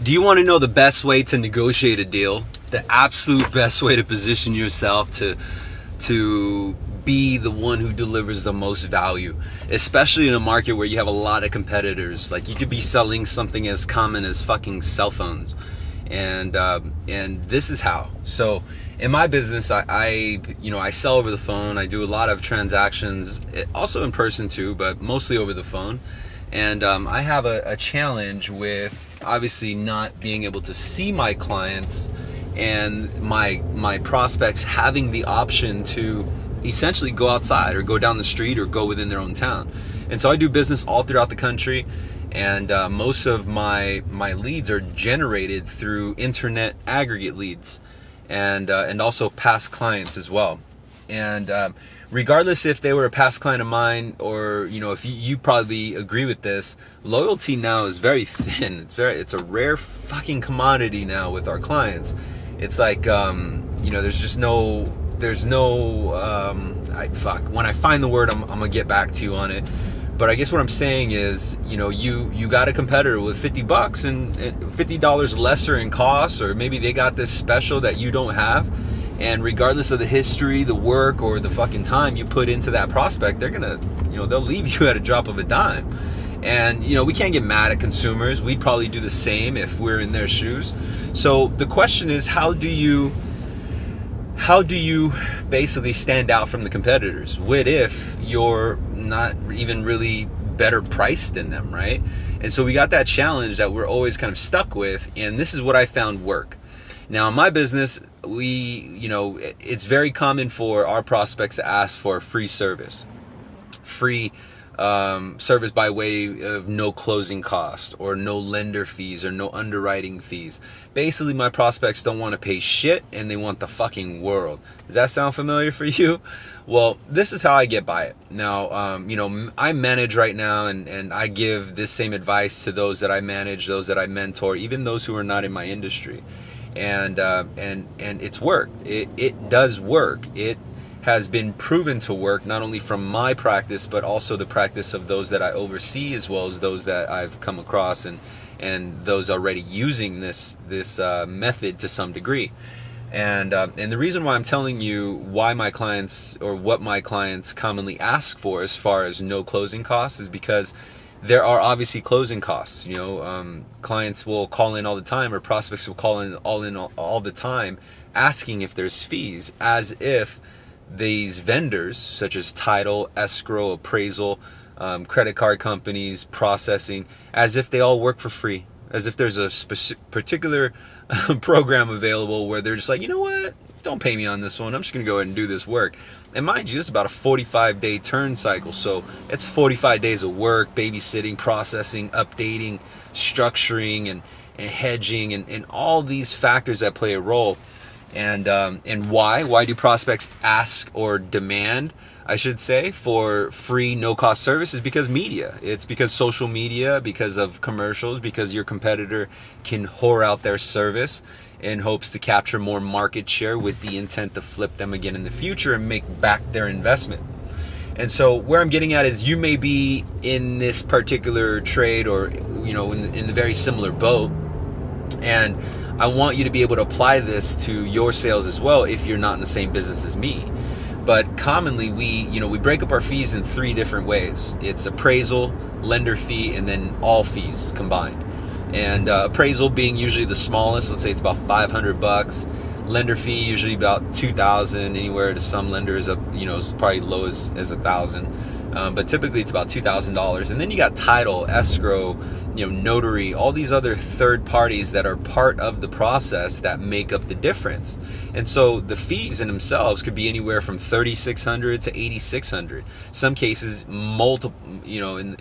Do you want to know the best way to negotiate a deal? The absolute best way to position yourself to be the one who delivers the most value, especially in a market where you have a lot of competitors. Like, you could be selling something as common as fucking cell phones, and this is how. So in my business, I sell over the phone. I do a lot of transactions, also in person too, but mostly over the phone. And I have a challenge with obviously not being able to see my clients and my prospects having the option to essentially go outside or go down the street or go within their own town. And so I do business all throughout the country, and most of my leads are generated through internet aggregate leads, and also past clients as well. And regardless if they were a past client of mine, or if you probably agree with this, loyalty now is very thin. It's a rare fucking commodity now with our clients. It's like there's no when I find the word, I'm gonna get back to you on it. But I guess what I'm saying is, you got a competitor with $50 and $50 lesser in cost, or maybe they got this special that you don't have. And regardless of the history, the work, or the fucking time you put into that prospect, they're gonna, they'll leave you at a drop of a dime. And, we can't get mad at consumers. We'd probably do the same if we're in their shoes. So the question is, how do you basically stand out from the competitors? What if you're not even really better priced than them, right? And so we got that challenge that we're always kind of stuck with, and this is what I found work. Now, in my business, it's very common for our prospects to ask for a free service. Free service by way of no closing cost, or no lender fees, or no underwriting fees. Basically, my prospects don't want to pay shit, and they want the fucking world. Does that sound familiar for you? Well, this is how I get by it. Now, I manage right now, and I give this same advice to those that I manage, those that I mentor, even those who are not in my industry. And it's worked. It does work. It has been proven to work, not only from my practice, but also the practice of those that I oversee, as well as those that I've come across, and those already using this method to some degree. And the reason why I'm telling you why my clients, or what my clients commonly ask for as far as no closing costs, is because there are obviously closing costs. Clients will call in all the time, or prospects will call in all the time, asking if there's fees, as if these vendors, such as title, escrow, appraisal, credit card companies, processing, as if they all work for free, as if there's a particular program available where they're just like, you know what, don't pay me on this one, I'm just gonna go ahead and do this work. And mind you, it's about a 45-day turn cycle, so it's 45 days of work, babysitting, processing, updating, structuring, and hedging, and all these factors that play a role. And why do prospects ask, or demand, I should say, for free no-cost service? Is because media. It's because social media, because of commercials, because your competitor can whore out their service in hopes to capture more market share, with the intent to flip them again in the future and make back their investment. And so where I'm getting at is, you may be in this particular trade, or in the very similar boat, and I want you to be able to apply this to your sales as well, if you're not in the same business as me. But commonly, we break up our fees in 3 different ways. It's appraisal, lender fee, and then all fees combined. And appraisal being usually the smallest. Let's say it's about $500. Lender fee usually about $2,000, anywhere to some lenders up, it's probably low as $1,000. But typically it's about $2,000. And then you got title, escrow, notary, all these other third parties that are part of the process that make up the difference. And so the fees in themselves could be anywhere from $3,600 to $8,600. Some cases multiple, in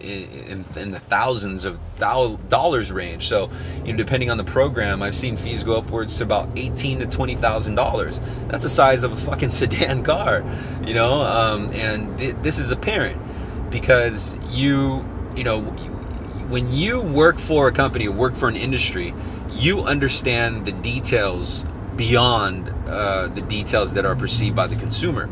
the thousands of dollars range. So, depending on the program, I've seen fees go upwards to about $18,000 to $20,000. That's the size of a fucking sedan car, and this is apparent because when you work for a company, or work for an industry, you understand the details beyond the details that are perceived by the consumer.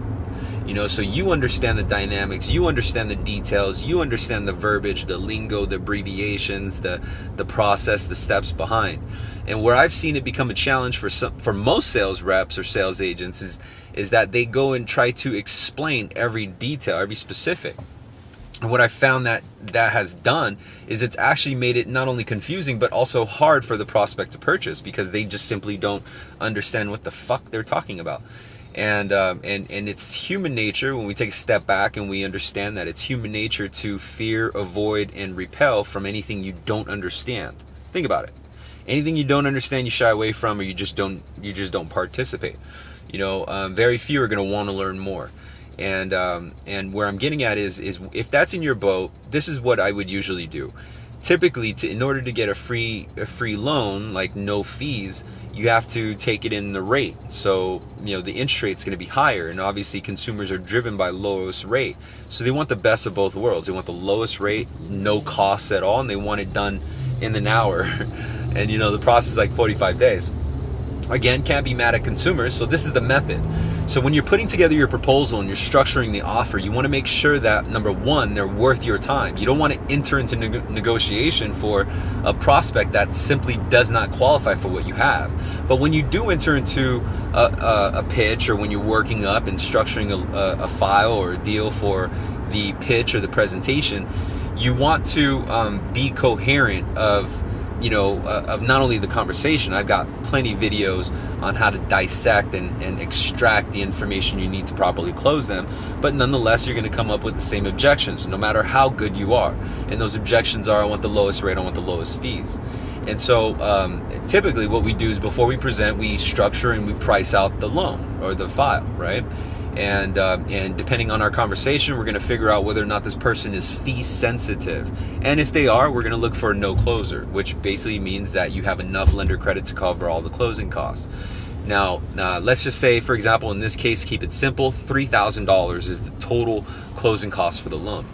so you understand the dynamics, you understand the details, you understand the verbiage, the lingo, the abbreviations, the process, the steps behind. And where I've seen it become a challenge for most sales reps or sales agents is that they go and try to explain every detail, every specific. And what I found that has done is it's actually made it not only confusing, but also hard for the prospect to purchase, because they just simply don't understand what the fuck they're talking about. And it's human nature, when we take a step back and we understand that it's human nature to fear, avoid, and repel from anything you don't understand. Think about it. Anything you don't understand, you shy away from, or you just don't participate. Very few are going to want to learn more. And where I'm getting at is if that's in your boat, this is what I would usually do. Typically, in order to get a free loan, like no fees, you have to take it in the rate. So, the interest rate's going to be higher, and obviously consumers are driven by lowest rate. So they want the best of both worlds. They want the lowest rate, no costs at all, and they want it done in an hour. And the process is like 45 days. Again, can't be mad at consumers, so this is the method. So when you're putting together your proposal and you're structuring the offer, you want to make sure that, number one, they're worth your time. You don't want to enter into negotiation for a prospect that simply does not qualify for what you have. But when you do enter into a pitch, or when you're working up and structuring a file or a deal for the pitch or the presentation, you want to be coherent of not only the conversation. I've got plenty of videos on how to dissect and extract the information you need to properly close them, but nonetheless, you're going to come up with the same objections, no matter how good you are. And those objections are, I want the lowest rate, I want the lowest fees. And so typically what we do is, before we present, we structure and we price out the loan or the file, right? And depending on our conversation, we're going to figure out whether or not this person is fee sensitive. And if they are, we're going to look for a no closer, which basically means that you have enough lender credit to cover all the closing costs. Now, let's just say, for example, in this case, keep it simple, $3,000 is the total closing cost for the loan.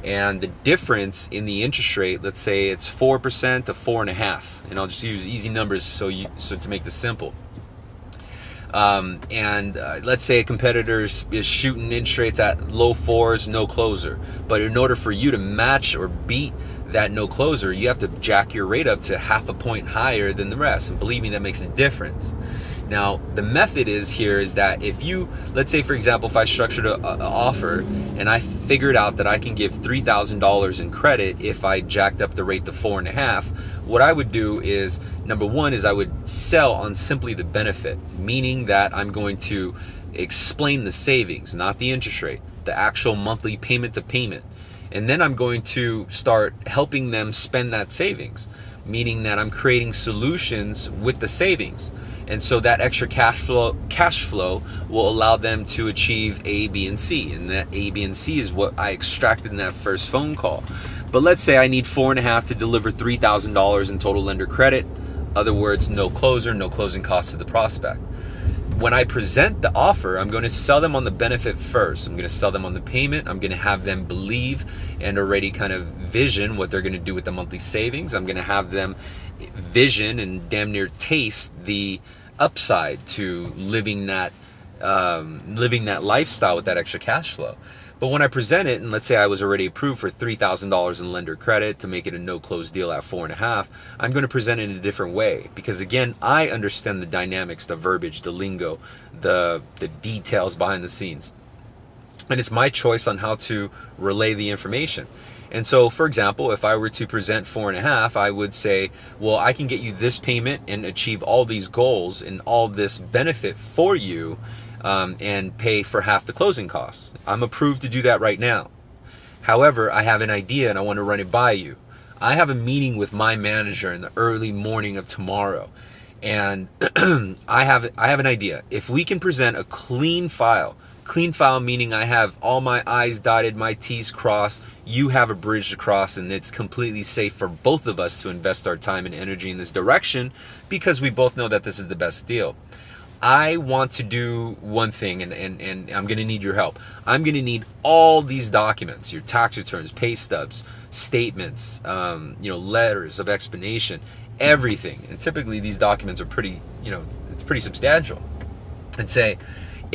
And the difference in the interest rate, let's say it's 4% to 4.5%, and I'll just use easy numbers so to make this simple. Let's say a competitor is shooting interest rates at low 4s, no closer. But in order for you to match or beat that no closer, you have to jack your rate up to 0.5 point higher than the rest. And believe me, that makes a difference. Now, the method is that if you, let's say, for example, if I structured an offer and I figured out that I can give $3,000 in credit if I jacked up the rate to 4.5%, what I would do is, number one, is I would sell on simply the benefit, meaning that I'm going to explain the savings, not the interest rate, the actual monthly payment to payment. And then I'm going to start helping them spend that savings, meaning that I'm creating solutions with the savings. And so that extra cash flow will allow them to achieve A, B, and C. And that A, B, and C is what I extracted in that first phone call. But let's say I need 4.5 to deliver $3,000 in total lender credit. Other words, no closer, no closing costs to the prospect. When I present the offer, I'm going to sell them on the benefit first. I'm going to sell them on the payment. I'm going to have them believe and already kind of vision what they're going to do with the monthly savings. I'm going to have them vision and damn near taste the upside to living that lifestyle with that extra cash flow. But when I present it, and let's say I was already approved for $3,000 in lender credit to make it a no-close deal at 4.5%, I'm going to present it in a different way. Because again, I understand the dynamics, the verbiage, the lingo, the details behind the scenes. And it's my choice on how to relay the information. And so, for example, if I were to present 4.5%, I would say, well, I can get you this payment and achieve all these goals and all this benefit for you, and pay for half the closing costs. I'm approved to do that right now. However, I have an idea and I want to run it by you. I have a meeting with my manager in the early morning of tomorrow, and I have an idea. If we can present a clean file meaning I have all my I's dotted, my T's crossed, you have a bridge to cross, and it's completely safe for both of us to invest our time and energy in this direction because we both know that this is the best deal. I want to do one thing, and I'm going to need your help. I'm going to need all these documents, your tax returns, pay stubs, statements, letters of explanation, everything. And typically these documents are pretty, it's pretty substantial. And say,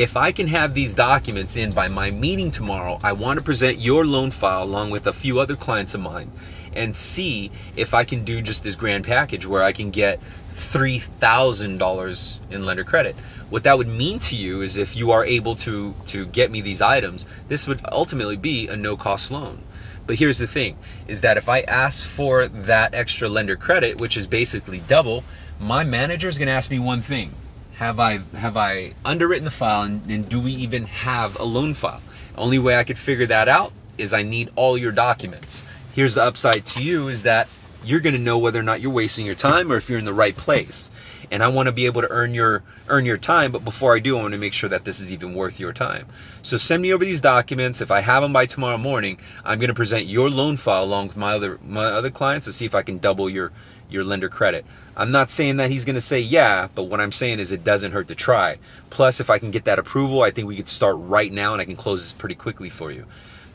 If I can have these documents in by my meeting tomorrow, I want to present your loan file along with a few other clients of mine and see if I can do just this grand package where I can get $3,000 in lender credit. What that would mean to you is if you are able to get me these items, this would ultimately be a no-cost loan. But here's the thing, is that if I ask for that extra lender credit, which is basically double, my manager is going to ask me one thing. Have I underwritten the file, and do we even have a loan file? The only way I could figure that out is I need all your documents. Here's the upside to you, is that you're going to know whether or not you're wasting your time or if you're in the right place. And I want to be able to earn your time, but before I do, I want to make sure that this is even worth your time. So send me over these documents. If I have them by tomorrow morning, I'm going to present your loan file along with my other clients to see if I can double your lender credit. I'm not saying that he's going to say yeah, but what I'm saying is it doesn't hurt to try. Plus, if I can get that approval, I think we could start right now and I can close this pretty quickly for you.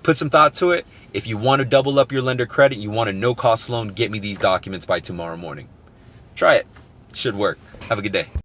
Put some thought to it. If you want to double up your lender credit, you want a no-cost loan, get me these documents by tomorrow morning. Try it. Should work. Have a good day.